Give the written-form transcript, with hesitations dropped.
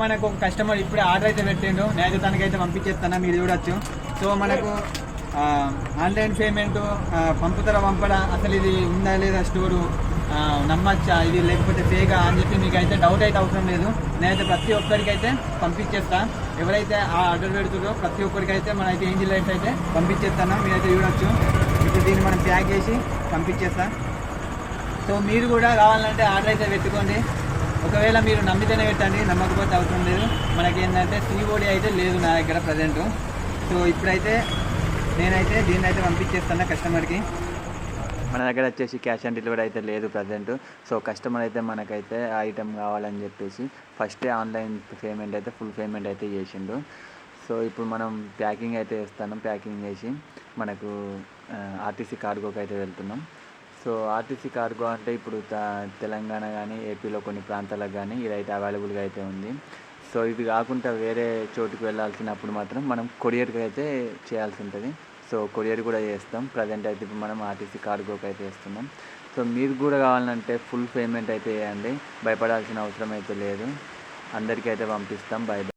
మనకు ఒక కస్టమర్ ఇప్పుడే ఆర్డర్ అయితే పెట్టిండు, నేనైతే తనకైతే పంపించేస్తాను, మీరు చూడొచ్చు. సో మనకు ఆన్లైన్ పేమెంట్ పంపుతారా పంపడా, అసలు ఇది ఉందా లేదా స్టోరు, నమ్మచ్చా ఇది లేకపోతే ఫేకా అని చెప్పి మీకు అయితే డౌట్ అయితే అవసరం లేదు. నేనైతే ప్రతి ఒక్కరికి అయితే పంపించేస్తా. ఎవరైతే ఆ ఆర్డర్ పెడుతుందో ప్రతి ఒక్కరికి అయితే మన అయితే ఏంజిల్ లైట్స్ అయితే పంపించేస్తాను, మీరైతే చూడొచ్చు. ఇప్పుడు దీన్ని మనం ప్యాక్ చేసి పంపించేస్తా. సో మీరు కూడా కావాలంటే ఆర్డర్ అయితే పెట్టుకోండి. ఒకవేళ మీరు నమ్మితేనే పెట్టండి, నమ్మకపోతే అవసరం లేదు. మనకి ఏంటంటే COD అయితే లేదు నా దగ్గర ప్రజెంట్. సో ఇప్పుడైతే నేనైతే దీన్ని అయితే పంపించేస్తాను కస్టమర్కి. మన దగ్గర వచ్చేసి క్యాష్ ఆన్ డెలివరీ అయితే లేదు ప్రజెంట్. సో కస్టమర్ అయితే మనకైతే ఐటెం కావాలని చెప్పేసి ఫస్టే ఆన్లైన్ పేమెంట్ అయితే ఫుల్ పేమెంట్ అయితే చేసిండు. సో ఇప్పుడు మనం ప్యాకింగ్ అయితే వేస్తాను. ప్యాకింగ్ చేసి మనకు RTC కార్గోకి అయితే వెళ్తున్నాం. సో RTC కార్గో అంటే ఇప్పుడు తెలంగాణ కానీ ఏపీలో కొన్ని ప్రాంతాలకు కానీ ఇదైతే అవైలబుల్గా అయితే ఉంది. సో ఇవి కాకుండా వేరే చోటుకు వెళ్ళాల్సినప్పుడు మాత్రం మనం కొరియర్కి అయితే చేయాల్సి ఉంటుంది. సో కొరియర్ కూడా చేస్తాం. ప్రజెంట్ అయితే ఇప్పుడు మనం RTC కార్గోకి అయితే వేస్తున్నాం. సో మీకు కూడా కావాలంటే ఫుల్ పేమెంట్ అయితే వేయండి, భయపడాల్సిన అవసరం అయితే లేదు. అందరికీ అయితే పంపిస్తాం. By by.